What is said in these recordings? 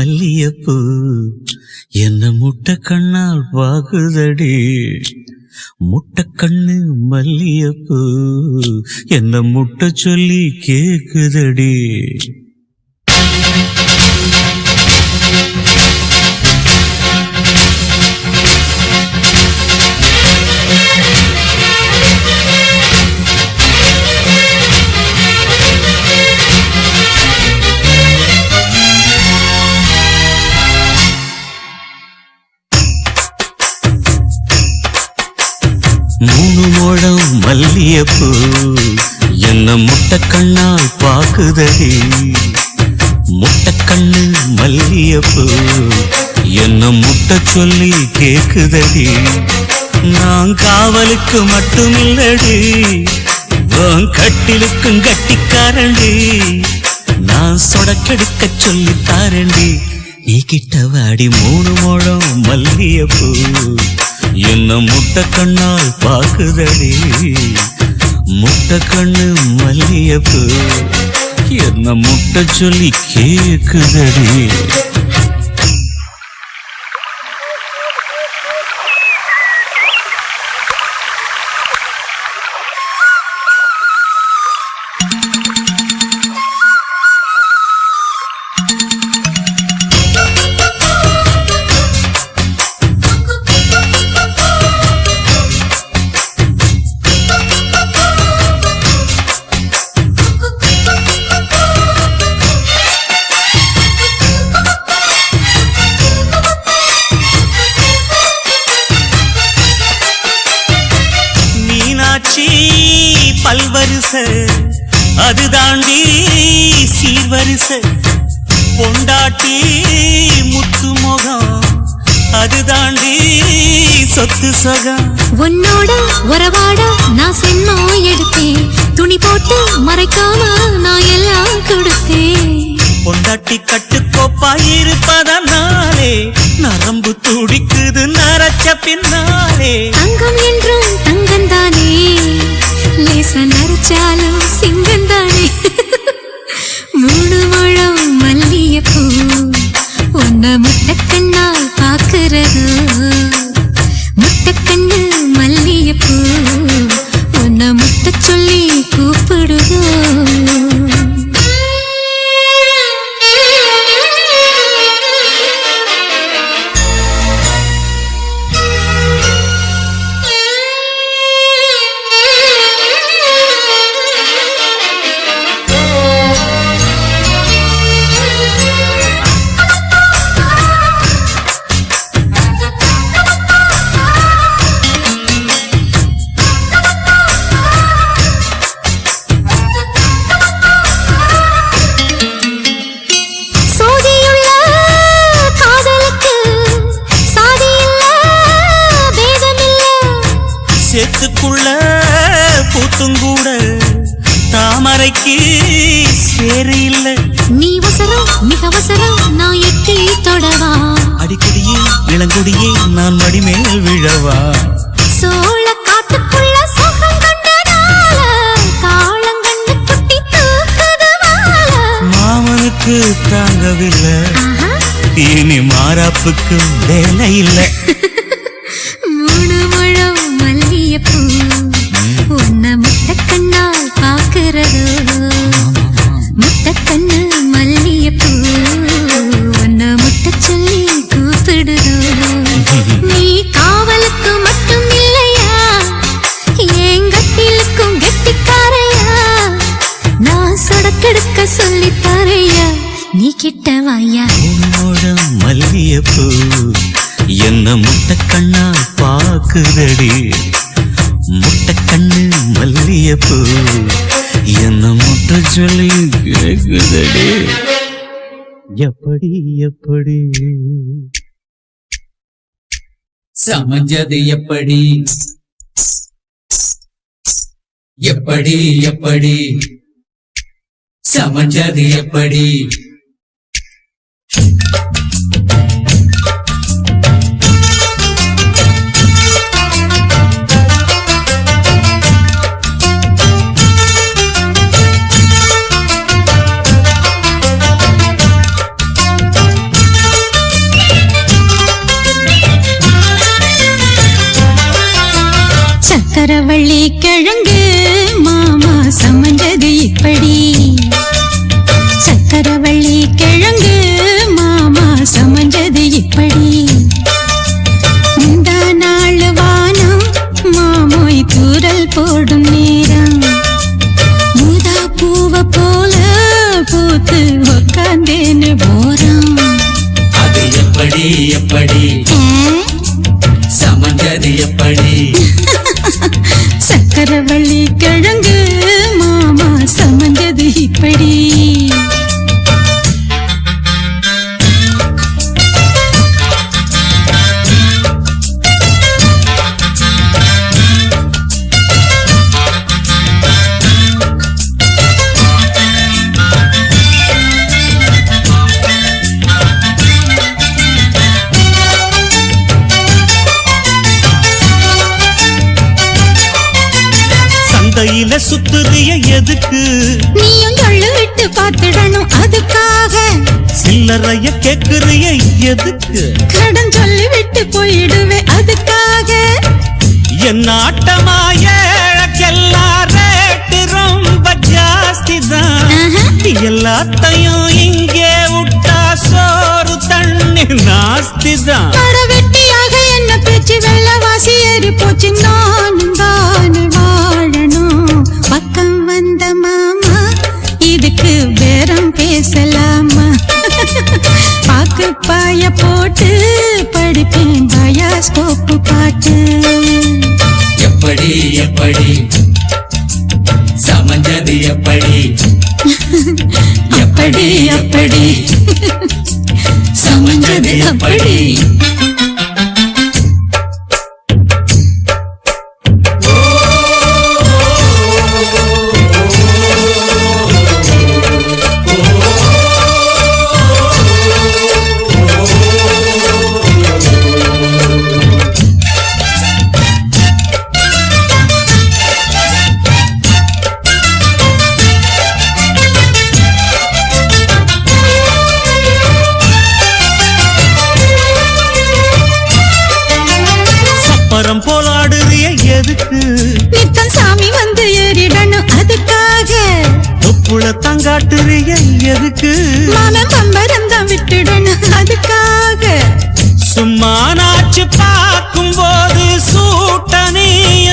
மல்லியப்பூ என்ன முட்டை கண்ணால் பாகுதடி. முட்டை கண்ணு மல்லியப்பூ என்ன முட்டை சொல்லி கேக்குதடி. மூணு முழம் மல்லியப்பூ என்ன முட்டை கண்ணால் பாக்குதடி. முட்டை கண்ணு மல்லியப்பூ என்ன முட்டை சொல்லி கேக்குதடி. நான் காவலுக்கு மட்டுமில்லடி, கட்டிலுக்கும் கட்டிக்காரண்டி. நான் சொடக்கெடுக்க சொல்லி தாரண்டி. நீ கிட்ட வாடி மூணு முழம் மல்லியப்பூ என்ன முட்டை கண்ணால் பாக்குதடி. முட்டை கண்ணு மல்லியப்பூ என்ன முட்டை சொல்லி கேக்குதடி. பல்வரிச அது தாண்டி சீர்வரிச. பொண்டாட்டி முத்து முகம் அது தாண்டி சொத்து சொகம். உன்னோட உறவாட நான் சென்மோ எடுத்தேன். துணி போட்டு மறைக்காம நான் எல்லாம் கொடுத்தேன். பொண்டாட்டி கட்டுக்கோப்பா இருப்பதனாலே நரம்பு துடிக்குது நரச்ச பின்னாலே. தங்கம் என்றும் தங்கம் தானே, லேசா நரைச்சாலும் சிங்கம் தானே. மூணு முழம் மல்லியப்பூ உன்ன முட்டை கண்ணால் பாக்குறது. முட்டை கண்ணு மல்லியப்பூ உன்ன முட்டை சொல்லி கூப்பிடுதோ. சேத்துக்குள்ள பூத்துங்கூட தாமரைக்கு சேரு இல்ல. நீ வசரம் மிக அவசரம் நான் எட்டி தொடவா. அடிக்கடியே இளங்குடியே நான் மடிமேல் விழவா. சோழ காட்டுக்குள்ள சுகம் கண்டனால காளங்கண்டு குட்டி தூக்குதுவால. மாமனுக்கு தாங்கவில்லை, இனி மாறாப்புக்கு வேலை இல்லை. மூணு முழம் மல்லியப்பூ உன்ன முட்டை கண்ணால் பாக்குறதோ. முட்டை கண்ணு மல்லியப்பூ உன்ன முட்டை சொல்லி கூப்பிடுதோ. நீ காவலுக்கு மட்டும் இல்லையா, என் கட்டிலுக்கும் கெட்டிக்காரையா. நான் சொடக்கெடுக்க சொல்லி தரையா, நீ கிட்ட வாயா. உன்னோட மல்லியப்பூ என்ன முட்டை கண்ணால் பாக்குதடி. முட்டை கண்ணு மல்லியப்பூ என்ன முட்டை சொல்லி கேக்குதடி. எப்படி எப்படி சமஞ்சது எப்படி எப்படி எப்படி சமஞ்சது எப்படி. சக்கரவள்ளி கிழங்கு மாமா சமஞ்சது இப்படி சக்கரவள்ளி கிழங்கு மாமா சமஞ்சது இப்படி இந்த நாள் வானம் மாமோய் தூரல் போடும் நேரம் மூதா பூவ போல பூத்து உக்காந்தேன்னு போறான் அது எப்படி எப்படி சமஞ்சது எப்படி சக்கரவள்ளி கிழங்கு மாமா சமஞ்சது இப்படி சந்தையில சுத்துறிய எதுக்கு நீயும் சொல்லு விட்டு பார்த்துடணும் அதுக்காக சில்லறைய கேக்குறிய எதுக்கு கடன் சொல்லி விட்டு போயிடுவே அதுக்காக என் ஆட்டமா ஏழக்கெல்லாம் ரேட்டு ரொம்ப ஜாஸ்தி தான் எல்லாத்தையும் இங்கே விட்டா சோறு தண்ணி நாஸ்தி தான் வெட்டியாக என்ன பேச்சு வெள்ளவாசி ஏறி போச்சு நானும் தானே வாழணும் பக்கம் வந்த மாமா இதுக்கு பேரம் பேசலாமா பாக்கு பாய போட்டு படிப்பேன் பயாஸ்கோப்பு பாட்டு எப்படி எப்படி சமஞ்சது எப்படி அப்படி அப்படி சமஞ்சது அப்படி பரம் போலாடுறிய எதுக்கு நித்தம் சாமி வந்து ஏறிடணும் அதுக்காக தொப்புள தங்காட்டுறிய எதுக்கு மாமன் பம்பரந்தம் விட்டுடணும் அதுக்காக சும்மா நாச்சு பார்க்கும் போது சூட்டனைய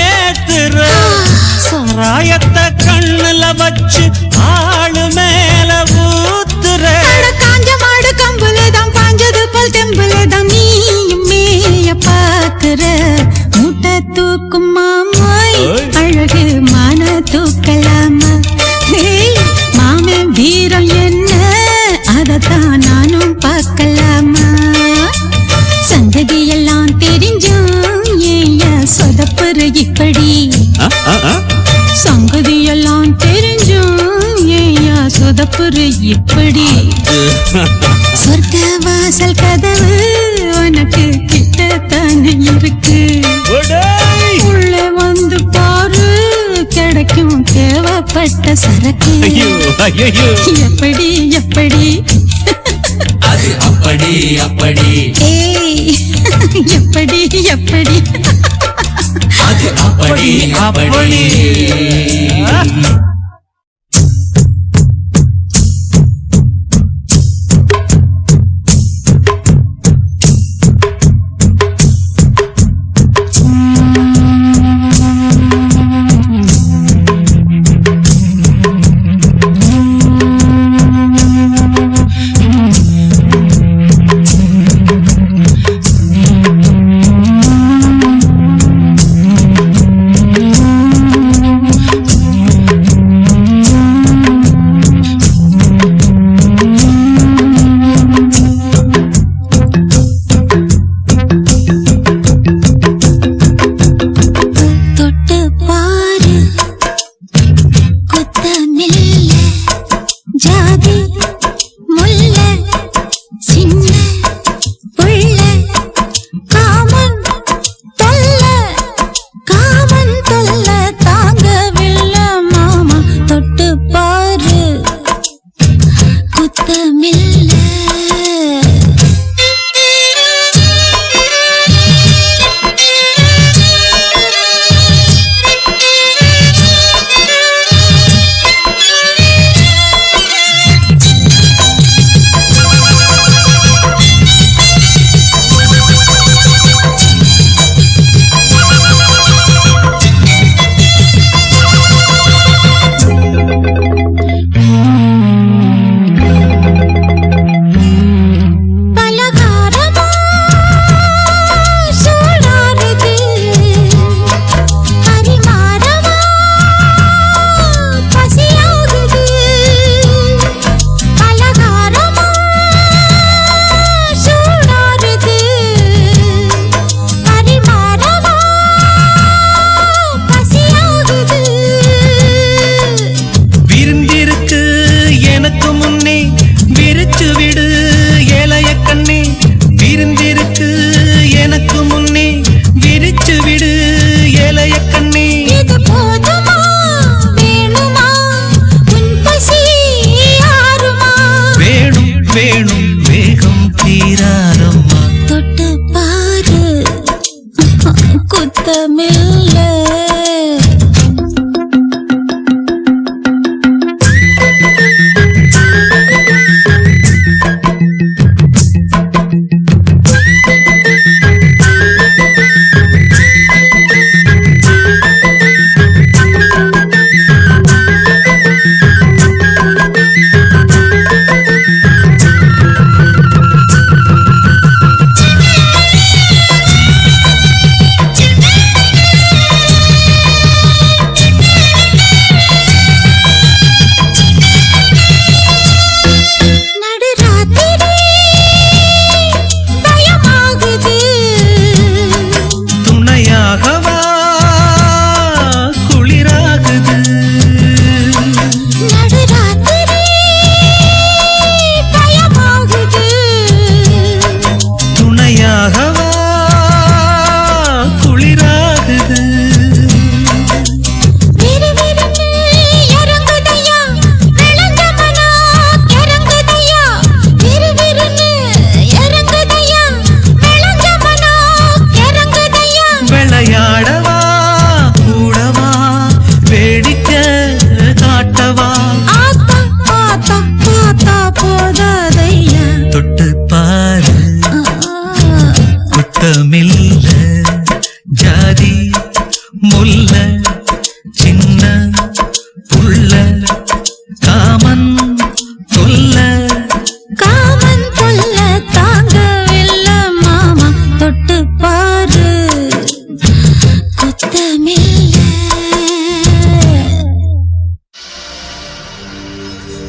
ஏத்துற சாராயத்தை கண்ணுல வச்சு ஆளு மேல ஊத்துற காஞ்ச மாடு கம்புலதான் பாஞ்சது போல் தெம்புலதான் நீயும் மேய பாக்குற முட்டை தூக்கும் மாமாய் அழகு மான தூக்கலாமா மாமன் வீரம் என்ன அதத்தான் நானும் பார்க்கலாமா சந்ததி எல்லாம் தெரிஞ்சும் ஏயா சொதப்புற இப்படி சங்கதி எல்லாம் தெரிஞ்சும் ஏயா சொதப்புற இப்படி சொர்க்க வாசல் கதவு உனக்கு கிட்டத்தானே இருக்கு உள்ள வந்து பாரு கிடைக்கும் தேவைப்பட்ட சரக்கு எப்படி எப்படி அது அப்படி அப்படி ஏய் எப்படி எப்படி அது அப்படி அப்படி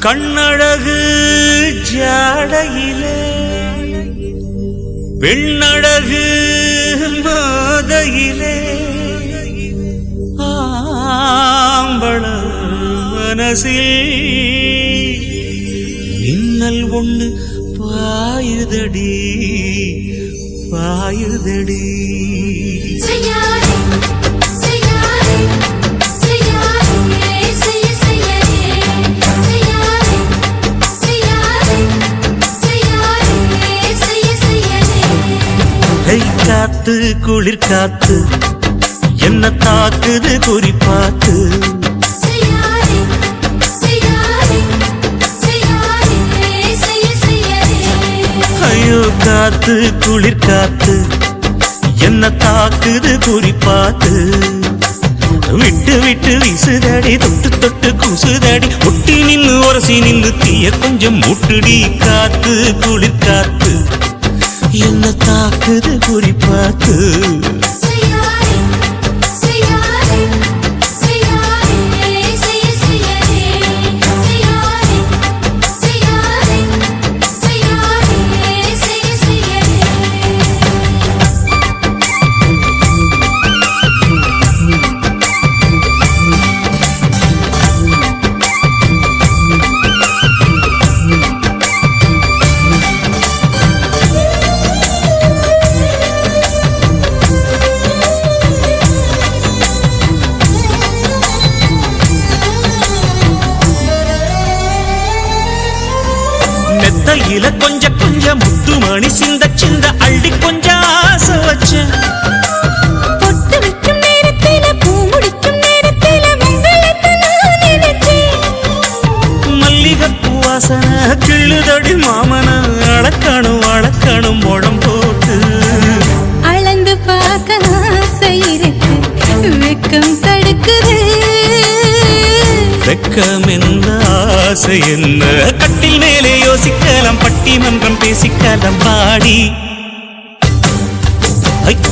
கண்ணழகு ஜாடையிலே பெண்ணழகு மாதையிலே ஆம்பள மனசில் மின்னல் ஒண்ணு பாயுதடி பாயுதடி காத்து குளிர் காத்து என்ன தாக்குது குறிப்பாத்து ஐயோ காத்து குளிர் காத்து என்ன தாக்குது குறிப்பாத்து விட்டு விட்டு வீசுதடி தொட்டு தொட்டு கூசுதடி ஒட்டி நின்னு உரசி நின்னு தீய கொஞ்சம் மூட்டுடி காத்து குளிர் காத்து என்ன தாக்குது குறிப்பாத்து மெத்தையில கொஞ்ச கொஞ்ச முத்துமணி சிந்த சிந்த அள்ளி கொஞ்ச ஆசை வச்ச பொட்டு வைக்கும் நேரத்தில பூ முடிக்கும் நேரத்தில மங்களத்தை நான் நினைச்சேன் மல்லிகைப்பூ வாசனை கிள்ளுதடி மாமன அளக்கணும் அளக்கணும் முழம் போட்டு அளந்து பார்க்க ஆசை இருக்கு வெக்கம் தடுக்குது வெக்கம் என்ன ஆசை என்ன கட்டில் மேலே யோசிக்கலாம் பட்டிமன்றம் பேசிக்கலாம் பாடி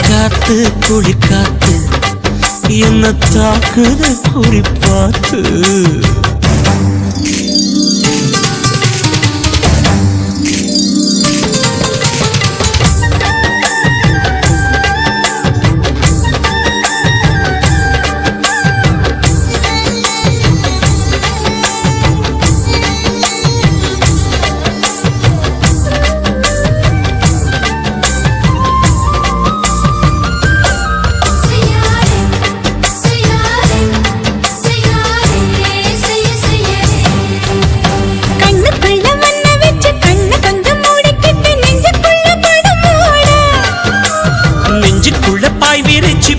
காத்து குளிர் காத்து என்ன தாக்குது குறிப்பாத்து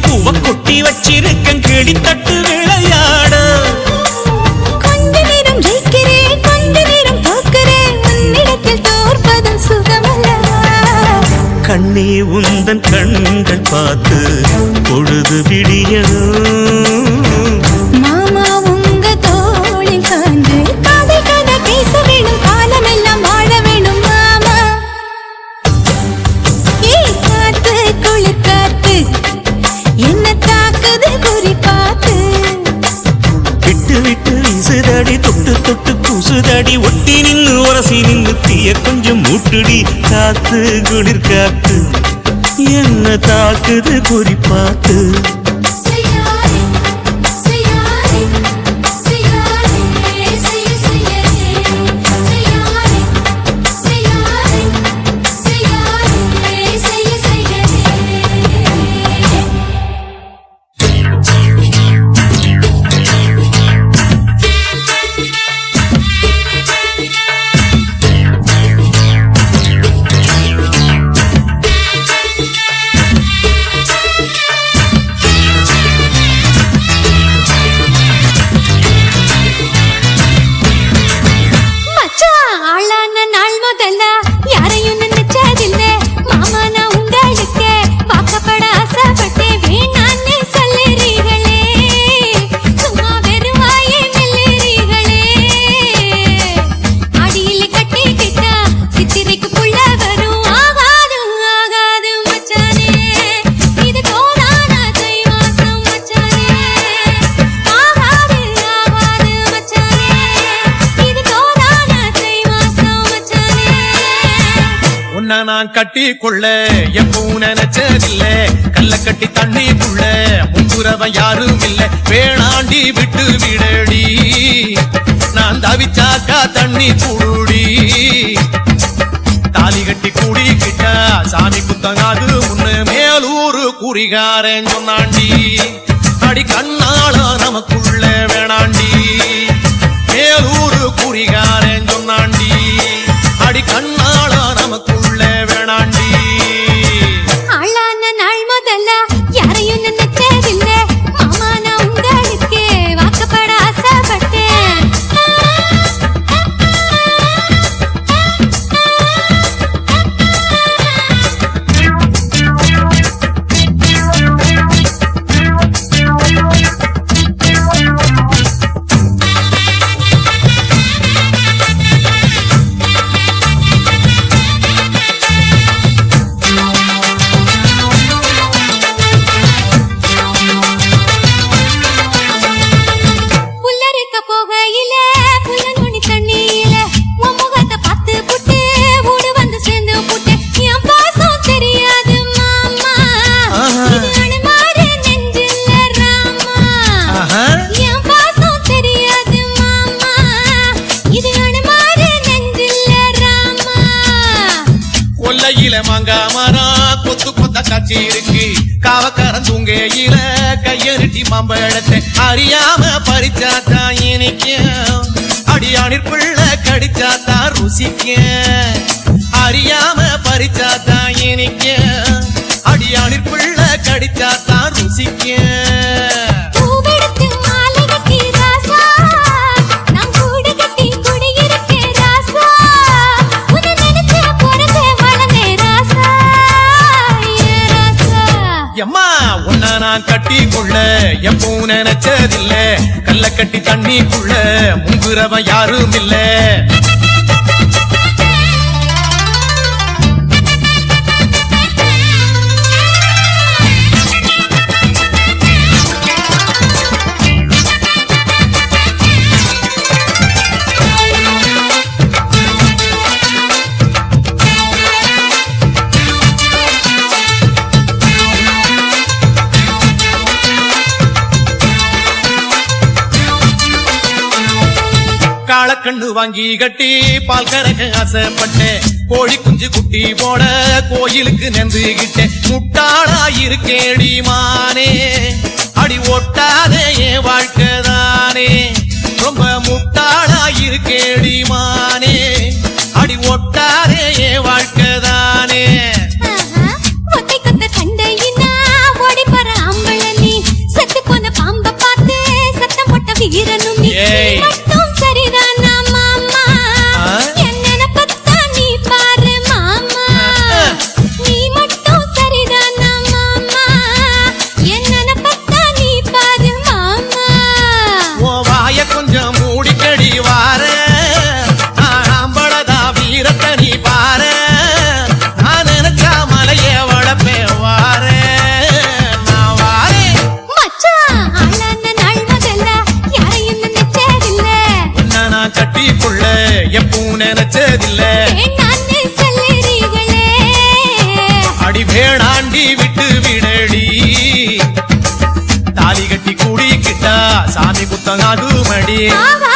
பூவ கொட்டி வச்சிருக்கன் கிளி தட்டு விளையாட கொஞ்ச நேரம் ஜெயிக்கிறேன் கொஞ்ச நேரம் தோக்கிறேன் உன்னிடத்தில் தோற்பதும் சுகமல்லவா கண்ணே உந்தன் கண்கள் பார்த்து பொழுது விடியணும் மாமா உங்க தோளில் சாய்ந்து காதல் கதை பேச வேணும் காலமெல்லாம் வாழ வேணும் மாமா காத்து குளிர் காத்து என்ன தாக்குது குறிப்பாத்து விட்டு விட்டு வீசுதடி தொட்டு தொட்டு கூசுதடி ஒட்டி நின்னு உரசி நின்னு தீய கொஞ்சம் மூட்டுடி காத்து குளிர் காத்து என்ன தாக்குது குறிப்பாத்து நான் கட்டி கொள்ள எப்பவும் நினைச்சதில்ல கல்ல கட்டி தண்ணிக்குள்ள முன்புறவன் யாரும் இல்ல வேணாண்டி விட்டு விடடி நான் தவிச்சாக்கா தண்ணி குடுடி தாலி கட்டி கூடிக்கிட்டா சாமி குத்தங்காது முன்னு மேலூரு குறிகாரன் சொன்னாண்டி அடி கண்ணால நமக்குள்ள வேணாண்டி மேலூரு குறிகாரன் சொன்னாண்டி அடி கண்ணால நமக்குள்ள வேணாண்டி ஆளான நாள் முதல்ல யாரையும் நினைச்சதில்ல மாமா நான் உங்களுக்கு வாக்கப்பட ஆசைப்பட்டேன் புல்லறுக்க போகையில புல்ல நுனி தண்ணியில உன் முகத்தை பார்த்து புட்டு ஊடு வந்து சேர்ந்து புட்டு என் பாசம் தெரியாது மாமா இது அனுமாரு நெஞ்சில ராமா என் பாசம் தெரியாது மாமா இது அனுமாரு நெஞ்சில ராமா கொல்லையில மாங்கா மரம் கொத்து கொத்த காட்சி இருக்கு காவக்காரன் தூங்கையில கையெருட்டி மாம்பழத்தை அறியாம பறிச்சாத்தா இனிக்கும் அடியானிற் பிள்ள கடிச்சாத்தா ருசிக்கும் அறியாம பறிச்சாத்தா இனிக்கும் அடியானிற் பிள்ள கடிச்சாத்தா ருசிக்கும் பூவெடுத்து மாலை கட்டி ராசா நான் கூடு கட்டி குடியிருக்கேன் ராசா உன்னை நினைச்சு பிறந்தே வளர்ந்தேன் ராசா ஏ ராசா எம்மா உன்ன நான் கட்டி கொள்ள எப்பவும் நினைச்சதில்ல கல்ல கட்டி தண்ணிக்குள்ள முங்குறவன் யாரும் இல்ல காளக்கண்ணு வாங்கி கட்டி பால் கறக்க ஆசைப்பட்டேன் கோழி குஞ்சு குட்டி போட கோயிலுக்கு நெந்துகிட்டேன் முட்டாளா இருக்கேடி மானே அடி ஒட்டாதே என் வாழ்க்கைதானே ரொம்ப முட்டாளா இருக்கேடி மானே அடி ஒட்டாதே என் வாழ்க்கைதானே ஒத்தை கொத்த சண்டையினா ஓடி போற ஆம்பள நீ செத்து போன பாம்ப பார்த்து சத்தம் போட்ட வீரனும் நீ ஏய். மட்டும் சரிதானா மாமா என்ன நினைப்பத்தா நீ பாரு மாமா நீ மட்டும் சரிதானா மாமா என்ன நினைப்பத்தா நீ பாரு மாமா உன் வாய கொஞ்சம் மூடிக்கடி வார ஆம்பளதா வீரத்தை நீ பாரு நான் நினைச்சா மலைய வளப்பே வார நான் வாரேன் மச்சான் ஆளான நாள் முதல்ல யாரையும் நினைச்சதில்ல உன்னை நான் கட்டி கொள்ள எப்பவும் நினைச்சதில்ல வேண்டான்னு சொல்லுறீங்களே அடி வேணாண்டி விட்டு விடடி தாலி கட்டி கூடிக்கிட்டா சாமி குத்தங்காது மடி ஆவா